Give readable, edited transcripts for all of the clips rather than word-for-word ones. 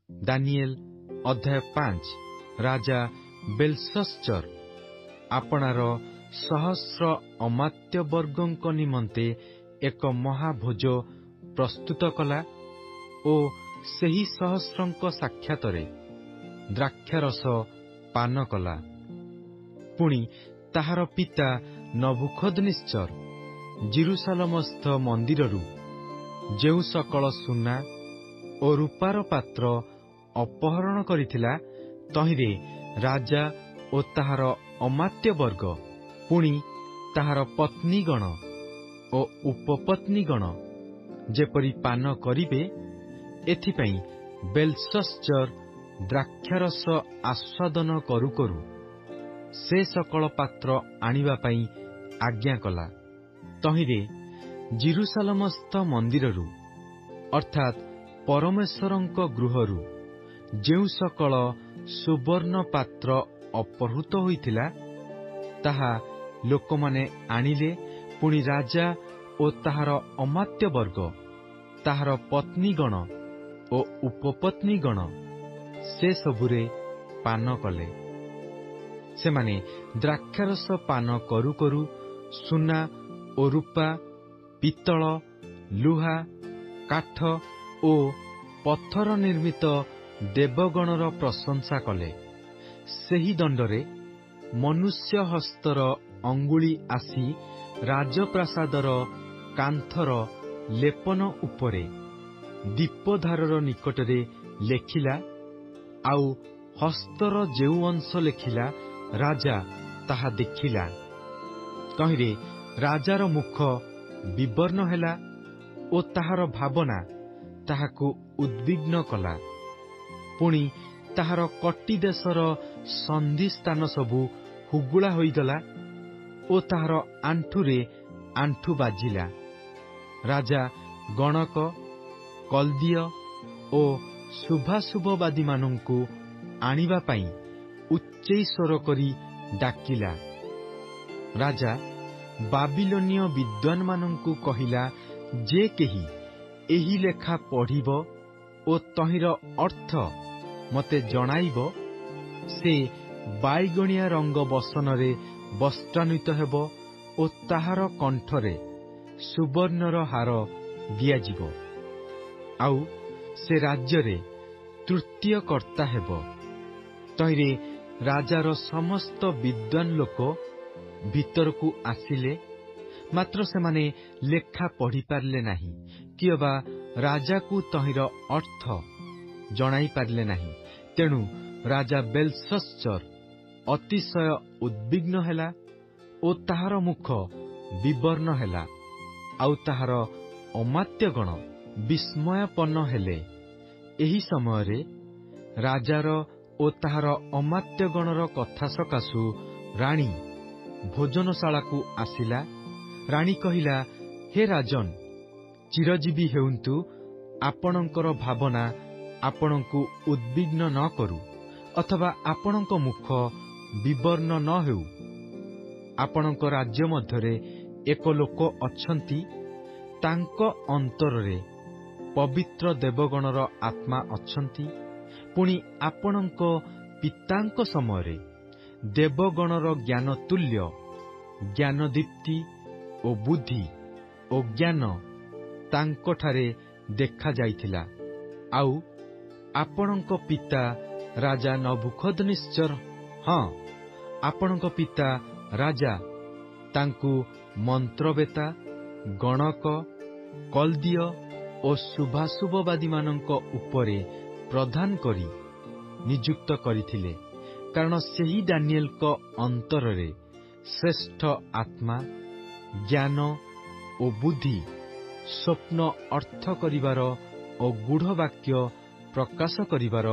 ଦାନିଏଲ ଅଧ୍ୟାୟ 5। ରାଜା ବେଲଶସ୍ଚର ଆପଣାର ସହସ୍ର ଅମାତ୍ୟବର୍ଗଙ୍କ ନିମନ୍ତେ ଏକ ମହାଭୋଜ ପ୍ରସ୍ତୁତ କଲା ଓ ସେହି ସହସ୍ରଙ୍କ ସାକ୍ଷାତରେ ଦ୍ରାକ୍ଷାରସ ପାନ କଲା। ପୁଣି ତାହାର ପିତା ନବୁଖଦ୍ନେଚ୍ଚର ଜିରୁସାଲମସ୍ଥ ମନ୍ଦିରରୁ ଯେଉଁ ସକଳ ସୁନା ଓ ରୂପାର ପାତ୍ର ଅପହରଣ କରିଥିଲା, ତହିଁରେ ରାଜା ଓ ତାହାର ଅମାତ୍ୟବର୍ଗ, ପୁଣି ତାହାର ପତ୍ନୀଗଣ ଓ ଉପପତ୍ନୀଗଣ ଯେପରି ପାନ କରିବେ, ଏଥିପାଇଁ ବେଲଶସ୍ଚର ଦ୍ରାକ୍ଷାରସ ଆସ୍ୱାଦନ କରୁ କରୁ ସେ ସକଳ ପାତ୍ର ଆଣିବା ପାଇଁ ଆଜ୍ଞା କଲା। ତହିଁରେ ଜିରୁସାଲମସ୍ଥ ମନ୍ଦିରରୁ ଅର୍ଥାତ୍ ପରମେଶ୍ୱରଙ୍କ ଗୃହରୁ ଯେଉଁ ସକଳ ସୁବର୍ଣ୍ଣ ପାତ୍ର ଅପହୃତ ହୋଇଥିଲା, ତାହା ଲୋକମାନେ ଆଣିଲେ। ପୁଣି ରାଜା ଓ ତାହାର ଅମାତ୍ୟବର୍ଗ, ତାହାର ପତ୍ନୀଗଣ ଓ ଉପପତ୍ନୀଗଣ ସେ ସବୁରେ ପାନ କଲେ। ସେମାନେ ଦ୍ରାକ୍ଷାରସ ପାନ କରୁ କରୁ ସୁନା ଓ ରୂପା, ପିତ୍ତଳ, ଲୁହା, କାଠ ଓ ପଥର ନିର୍ମିତ ଦେବଗଣର ପ୍ରଶଂସା କଲେ। ସେହି ଦଣ୍ଡରେ ମନୁଷ୍ୟ ହସ୍ତର ଅଙ୍ଗୁଳି ଆସି ରାଜପ୍ରାସାଦର କାନ୍ଥର ଲେପନ ଉପରେ ଦୀପଧାରର ନିକଟରେ ଲେଖିଲା, ଆଉ ହସ୍ତର ଯେଉଁ ଅଂଶ ଲେଖିଲା, ରାଜା ତାହା ଦେଖିଲା। ତହିଁରେ ରାଜାର ମୁଖ ବିବର୍ଣ୍ଣ ହେଲା ଓ ତାହାର ଭାବନା ତାହାକୁ ଉଦ୍ବିଗ୍ନ କଲା। ପୁଣି ତାହାର କଟି ଦେଶର ସନ୍ଧିସ୍ଥାନ ସବୁ ହୁଗୁଳା ହୋଇଗଲା ଓ ତାହାର ଆଣ୍ଠୁରେ ଆଣ୍ଠୁ ବାଜିଲା। ରାଜା ଗଣକ, କଲ୍ଦୀୟ ଓ ଶୁଭାଶୁଭବାଦୀମାନଙ୍କୁ ଆଣିବା ପାଇଁ ଉଚ୍ଚୈଃସ୍ୱର କରି ଡାକିଲା। ରାଜା ବାବିଲୋନୀୟ ବିଦ୍ୱାନମାନଙ୍କୁ କହିଲା, ଯେ କେହି ଏହି ଲେଖା ପଢ଼ିବ ଓ ତହିଁର ଅର୍ଥ ମୋତେ ଜଣାଇବ, ସେ ବାଇଗଣିଆ ରଙ୍ଗ ବସନରେ ବସ୍ତ୍ରାନ୍ୱିତ ହେବ ଓ ତାହାର କଣ୍ଠରେ ସୁବର୍ଣ୍ଣର ହାର ଦିଆଯିବ, ଆଉ ସେ ରାଜ୍ୟରେ ତୃତୀୟ କର୍ତ୍ତା ହେବ। ତହିଁରେ ରାଜାର ସମସ୍ତ ବିଦ୍ୱାନ ଲୋକ ଭିତରକୁ ଆସିଲେ, ମାତ୍ର ସେମାନେ ଲେଖା ପଢ଼ିପାରିଲେ ନାହିଁ, କିଅବା ରାଜାକୁ ତହିଁର ଅର୍ଥ ଜଣାଇ ପାରିଲେ ନାହିଁ। ତେଣୁ ରାଜା ବେଲଶସ୍ଚର ଅତିଶୟ ଉଦ୍ବିଗ୍ନ ହେଲା ଓ ତାହାର ମୁଖ ବିବର୍ଣ୍ଣ ହେଲା, ଆଉ ତାହାର ଅମାତ୍ୟଗଣ ବିସ୍ମୟାପନ୍ନ ହେଲେ। ଏହି ସମୟରେ ରାଜାର ଓ ତାହାର ଅମାତ୍ୟଗଣର କଥା ସକାଶୁ ରାଣୀ ଭୋଜନଶାଳାକୁ ଆସିଲା। ରାଣୀ କହିଲା, ହେ ରାଜନ୍, ଚିରଜୀବୀ ହେଉନ୍ତୁ, ଆପଣଙ୍କର ଭାବନା ଆପଣଙ୍କୁ ଉଦ୍ବିଗ୍ନ ନ କରୁ, ଅଥବା ଆପଣଙ୍କ ମୁଖ ବିବର୍ଣ୍ଣ ନ ହେଉ। ଆପଣଙ୍କ ରାଜ୍ୟ ମଧ୍ୟରେ ଏକ ଲୋକ ଅଛନ୍ତି, ତାଙ୍କ ଅନ୍ତରରେ ପବିତ୍ର ଦେବଗଣର ଆତ୍ମା ଅଛନ୍ତି। ପୁଣି ଆପଣଙ୍କ ପିତାଙ୍କ ସମୟରେ ଦେବଗଣର ଜ୍ଞାନ ତୁଲ୍ୟ ଜ୍ଞାନଦୀପ୍ତି ଓ ବୁଦ୍ଧି ଓ ଜ୍ଞାନ ତାଙ୍କଠାରେ ଦେଖାଯାଇଥିଲା। ଆଉ ଆପଣଙ୍କ ପିତା ରାଜା ନବୁଖଦ୍ନେଚ୍ଚର, ହଁ, ଆପଣଙ୍କ ପିତା ରାଜା ତାଙ୍କୁ ମନ୍ତ୍ରବେତା, ଗଣକ, କଲ୍ଦୀୟ ଓ ଶୁଭାଶୁଭବାଦୀମାନଙ୍କ ଉପରେ ପ୍ରଧାନ କରି ନିଯୁକ୍ତ କରିଥିଲେ, କାରଣ ସେହି ଦାନିଏଲଙ୍କ ଅନ୍ତରରେ ଶ୍ରେଷ୍ଠ ଆତ୍ମା, ଜ୍ଞାନ ଓ ବୁଦ୍ଧି, ସ୍ୱପ୍ନ ଅର୍ଥ କରିବାର ଓ ଗୂଢ଼ ବାକ୍ୟ ପ୍ରକାଶ କରିବାର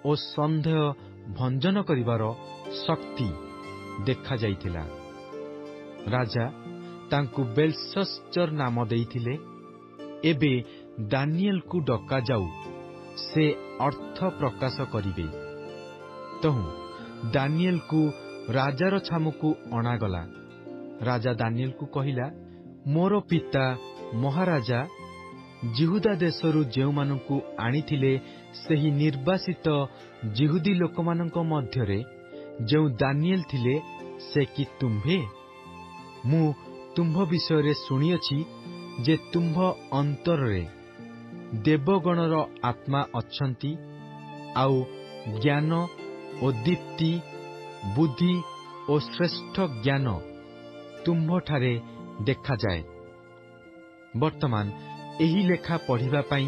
ଓ ସନ୍ଦେହ ଭଞ୍ଜନ କରିବାର ଶକ୍ତି ଦେଖାଯାଇଥିଲା। ରାଜା ତାଙ୍କୁ ବେଲଶସ୍ଚର ନାମ ଦେଇଥିଲେ। ଏବେ ଦାନିଏଲକୁ ଡକାଯାଉ, ସେ ଅର୍ଥ ପ୍ରକାଶ କରିବେ। ତହୁଁ ଦାନିଏଲକୁ ରାଜାର ଛାମୁକୁ ଅଣାଗଲା। ରାଜା ଦାନିଏଲକୁ କହିଲା, ମୋର ପିତା ମହାରାଜା ଜିହୁଦା ଦେଶରୁ ଯେଉଁମାନଙ୍କୁ ଆଣିଥିଲେ, ସେହି ନିର୍ବାସିତ ଜିହୁଦୀ ଲୋକମାନଙ୍କ ମଧ୍ୟରେ ଯେଉଁ ଦାନିଏଲ ଥିଲେ, ସେ କି ତୁମ୍ଭେ? ମୁଁ ତୁମ୍ଭ ବିଷୟରେ ଶୁଣିଅଛି ଯେ ତୁମ୍ଭ ଅନ୍ତରରେ ଦେବଗଣର ଆତ୍ମା ଅଛନ୍ତି, ଆଉ ଜ୍ଞାନ ଓ ଦୀପ୍ତି, ବୁଦ୍ଧି ଓ ଶ୍ରେଷ୍ଠ ଜ୍ଞାନ ତୁମ୍ଭଠାରେ ଦେଖାଯାଏ। ବର୍ତ୍ତମାନ ଏହି ଲେଖା ପଢ଼ିବା ପାଇଁ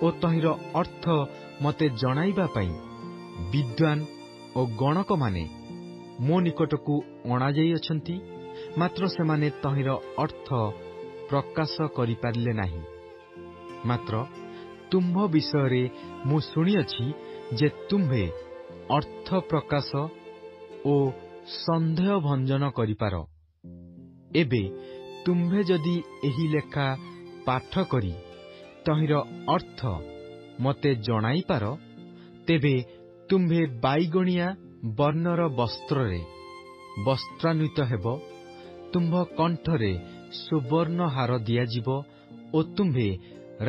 ଓ ତହିଁର ଅର୍ଥ ମୋତେ ଜଣାଇବା ପାଇଁ ବିଦ୍ୱାନ ଓ ଗଣକମାନେ ମୋ ନିକଟକୁ ଅଣାଯାଇଅଛନ୍ତି, ମାତ୍ର ସେମାନେ ତହିଁର ଅର୍ଥ ପ୍ରକାଶ କରିପାରିଲେ ନାହିଁ। ମାତ୍ର ତୁମ୍ଭ ବିଷୟରେ ମୁଁ ଶୁଣିଅଛି ଯେ ତୁମ୍ଭେ ଅର୍ଥ ପ୍ରକାଶ ଓ ସନ୍ଦେହ ଭଞ୍ଜନ କରିପାର। ଏବେ ତୁମ୍ଭେ ଯଦି ଏହି ଲେଖା ପାଠ କରି ତହିଁର ଅର୍ଥ ମୋତେ ଜଣାଇପାର, ତେବେ ତୁମ୍ଭେ ବାଇଗଣିଆ ବର୍ଣ୍ଣର ବସ୍ତ୍ରରେ ବସ୍ତ୍ରାନ୍ୱିତ ହେବ, ତୁମ୍ଭ କଣ୍ଠରେ ସୁବର୍ଣ୍ଣ ହାର ଦିଆଯିବ ଓ ତୁମ୍ଭେ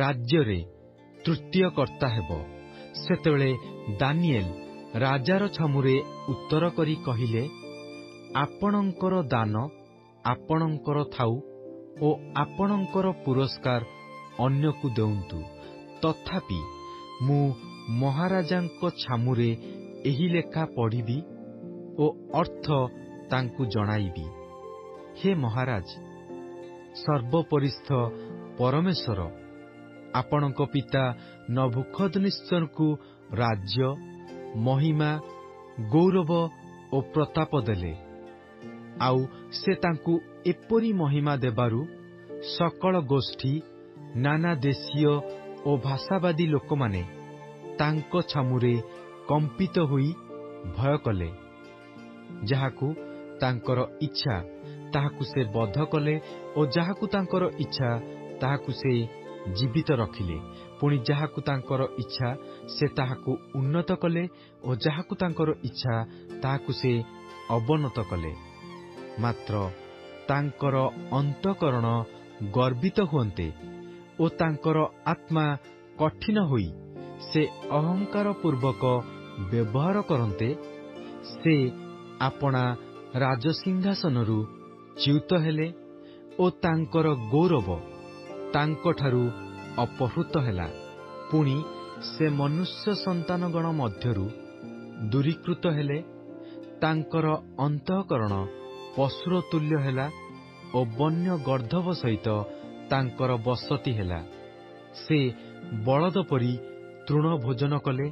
ରାଜ୍ୟରେ ତୃତୀୟ କର୍ତ୍ତା ହେବ। ସେତେବେଳେ ଦାନିଏଲ ରାଜାର ଛାମୁରେ ଉତ୍ତର କରି କହିଲେ, ଆପଣଙ୍କର ଦାନ ଆପଣଙ୍କର ଥାଉ ଓ ଆପଣଙ୍କର ପୁରସ୍କାର ଅନ୍ୟକୁ ଦେଉନ୍ତୁ। ତଥାପି ମୁଁ ମହାରାଜାଙ୍କ ଛାମୁରେ ଏହି ଲେଖା ପଢ଼ିବି ଓ ଅର୍ଥ ତାଙ୍କୁ ଜଣାଇବି। ହେ ମହାରାଜ, ସର୍ବପରିସ୍ଥ ପରମେଶ୍ୱର ଆପଣଙ୍କ ପିତା ନବୁକଦନେସ୍ସରଙ୍କୁ ରାଜ୍ୟ, ମହିମା, ଗୌରବ ଓ ପ୍ରତାପ ଦେଲେ। ଆଉ ସେ ତାଙ୍କୁ ଏପରି ମହିମା ଦେବାରୁ ସକଳ ଗୋଷ୍ଠୀ, ନାନା ଦେଶୀୟ ଓ ଭାଷାବାଦୀ ଲୋକମାନେ ତାଙ୍କ ଛାମୁରେ କମ୍ପିତ ହୋଇ ଭୟ କଲେ। ଯାହାକୁ ତାଙ୍କର ଇଚ୍ଛା ତାହାକୁ ସେ ବଧ କଲେ ଓ ଯାହାକୁ ତାଙ୍କର ଇଚ୍ଛା ତାହାକୁ ସେ ଜୀବିତ ରଖିଲେ। ପୁଣି ଯାହାକୁ ତାଙ୍କର ଇଚ୍ଛା ସେ ତାହାକୁ ଉନ୍ନତ କଲେ ଓ ଯାହାକୁ ତାଙ୍କର ଇଚ୍ଛା ତାହାକୁ ସେ ଅବନତ କଲେ। ମାତ୍ର ତାଙ୍କର ଅନ୍ତଃକରଣ ଗର୍ବିତ ହୁଅନ୍ତେ ଓ ତାଙ୍କର ଆତ୍ମା କଠିନ ହୋଇ ସେ ଅହଙ୍କାର ପୂର୍ବକ ବ୍ୟବହାର କରନ୍ତେ, ସେ ଆପଣା ରାଜସିଂହାସନରୁ ଚ୍ୟୁତ ହେଲେ ଓ ତାଙ୍କର ଗୌରବ ତାଙ୍କଠାରୁ ଅପହୃତ ହେଲା। ପୁଣି ସେ ମନୁଷ୍ୟ ସନ୍ତାନଗଣ ମଧ୍ୟରୁ ଦୂରୀକୃତ ହେଲେ। ତାଙ୍କର ଅନ୍ତଃକରଣ ପଶୁର ତୁଲ୍ୟ ହେଲା ଓ ବନ୍ୟ ଗର୍ଦ୍ଦଭ ସହିତ ତାଙ୍କର ବସତି ହେଲା। ସେ ବଳଦ ପରି ତୃଣ ଭୋଜନ କଲେ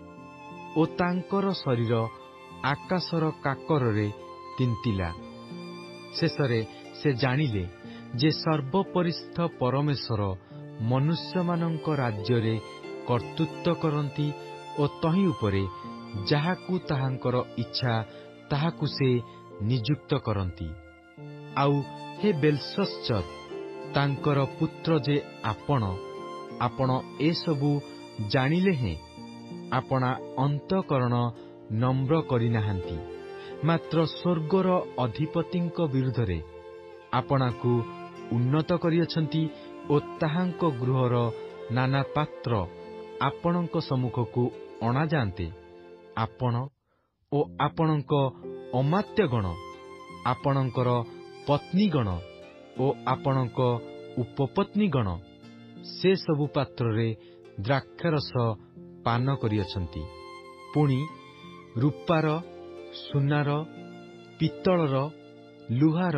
ଓ ତାଙ୍କର ଶରୀର ଆକାଶର କାକରରେ ତିନ୍ତିଲା। ଶେଷରେ ସେ ଜାଣିଲେ ଯେ ସର୍ବପରିସ୍ଥ ପରମେଶ୍ୱର ମନୁଷ୍ୟମାନଙ୍କ ରାଜ୍ୟରେ କର୍ତ୍ତୃତ୍ୱ କରନ୍ତି ଓ ତହିଁ ଉପରେ ଯାହାକୁ ତାହାଙ୍କର ଇଚ୍ଛା ତାହାକୁ ସେ ନିଯୁକ୍ତ କରନ୍ତି। ଆଉ ହେ ବେଲଶସ୍ସର, ତାଙ୍କର ପୁତ୍ର ଯେ ଆପଣ ଏସବୁ ଜାଣିଲେ ହେଁ ଆପଣା ଅନ୍ତଃକରଣ ନମ୍ର କରିନାହାନ୍ତି, ମାତ୍ର ସ୍ୱର୍ଗର ଅଧିପତିଙ୍କ ବିରୁଦ୍ଧରେ ଆପଣାକୁ ଉନ୍ନତ କରିଅଛନ୍ତି ଓ ତାହାଙ୍କ ଗୃହର ନାନା ପାତ୍ର ଆପଣଙ୍କ ସମ୍ମୁଖକୁ ଅଣାଯାଆନ୍ତେ ଆପଣ ଓ ଆପଣଙ୍କ ଅମାତ୍ୟଗଣ, ଆପଣଙ୍କର ପତ୍ନୀଗଣ ଓ ଆପଣଙ୍କ ଉପପତ୍ନୀଗଣ ସେ ସବୁ ପାତ୍ରରେ ଦ୍ରାକ୍ଷାରସ ପାନ କରିଅଛନ୍ତି। ପୁଣି ରୂପାର, ସୁନାର, ପିତ୍ତଳର, ଲୁହାର,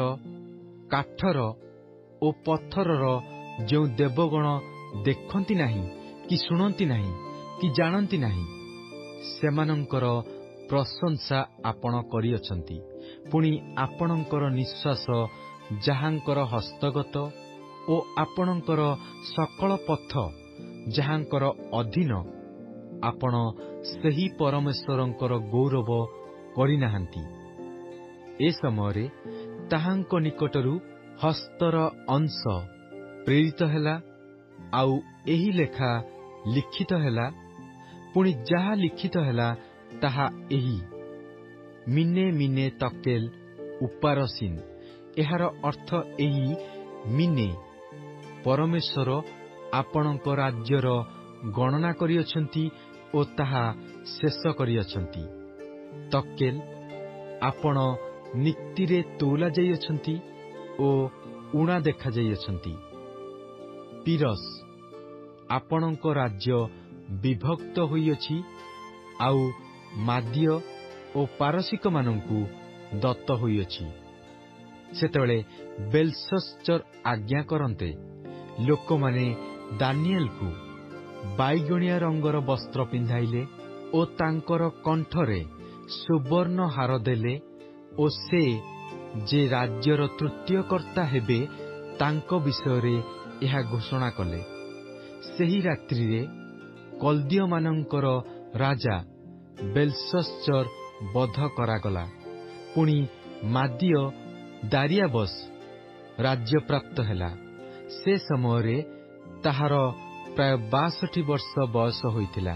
କାଠର ଓ ପଥରର ଯେଉଁ ଦେବଗଣ ଦେଖନ୍ତି ନାହିଁ କି ଶୁଣନ୍ତି ନାହିଁ କି ଜାଣନ୍ତି ନାହିଁ, ସେମାନଙ୍କର ପ୍ରଶଂସା ଆପଣ କରିଅଛନ୍ତି। ପୁଣି ଆପଣଙ୍କର ନିଃଶ୍ୱାସ ଯାହାଙ୍କର ହସ୍ତଗତ ଓ ଆପଣଙ୍କର ସକଳ ପଥ ଯାହାଙ୍କର ଅଧୀନ, ଆପଣ ସେହି ପରମେଶ୍ୱରଙ୍କର ଗୌରବ କରିନାହାନ୍ତି। ଏ ସମୟରେ ତାହାଙ୍କ ନିକଟରୁ ହସ୍ତର ଅଂଶ ପ୍ରେରିତ ହେଲା, ଆଉ ଏହି ଲେଖା ଲିଖିତ ହେଲା। ପୁଣି ଯାହା ଲିଖିତ ହେଲା ତାହା ଏହି ମିନେ ମିନେ ତକେଲ ଉପାରସିନ୍। ଏହାର ଅର୍ଥ ଏହି ମିନେ, ପରମେଶ୍ୱର ଆପଣଙ୍କ ରାଜ୍ୟର ଗଣନା କରିଅଛନ୍ତି ଓ ଓ ତାହା ଶେଷ କରିଅଛନ୍ତି। ତକେଲ, ଆପଣ ନିକ୍ତିରେ ତୋଲା ଯାଇଅଛନ୍ତି ଓ ଉଣା ଦେଖାଯାଇଅଛନ୍ତି। ପିରସ୍, ଆପଣଙ୍କ ରାଜ୍ୟ ବିଭକ୍ତ ହୋଇଅଛି, ଆଉ ମାଦ୍ୟ ଓ ପାରସିକମାନଙ୍କୁ ଦତ୍ତ ହୋଇଅଛି। ସେତେବେଳେ ବେଲଶସ୍ଚର ଆଜ୍ଞା କରନ୍ତେ, ଲୋକମାନେ ଦାନିଏଲକୁ ବାଇଗଣିଆ ରଙ୍ଗର ବସ୍ତ୍ର ପିନ୍ଧାଇଲେ ଓ ତାଙ୍କର କଣ୍ଠରେ ସୁବର୍ଣ୍ଣ ହାର ଦେଲେ ଓ ସେ ଯେ ରାଜ୍ୟର ତୃତୀୟ କର୍ତ୍ତା ହେବେ ତାଙ୍କ ବିଷୟରେ ଏହା ଘୋଷଣା କଲେ। ସେହି ରାତ୍ରିରେ କଲ୍ଦୀୟମାନଙ୍କର ରାଜା ବେଲଶସ୍ଚର ବଧ କରାଗଲା। ପୁଣି ମାଦ୍ୟ ଦାରିଆବସ୍ ରାଜ୍ୟପ୍ରାପ୍ତ ହେଲା। ସେ ସମୟରେ ତାହାର ପ୍ରାୟ 62 ବର୍ଷ ବୟସ ହୋଇଥିଲା।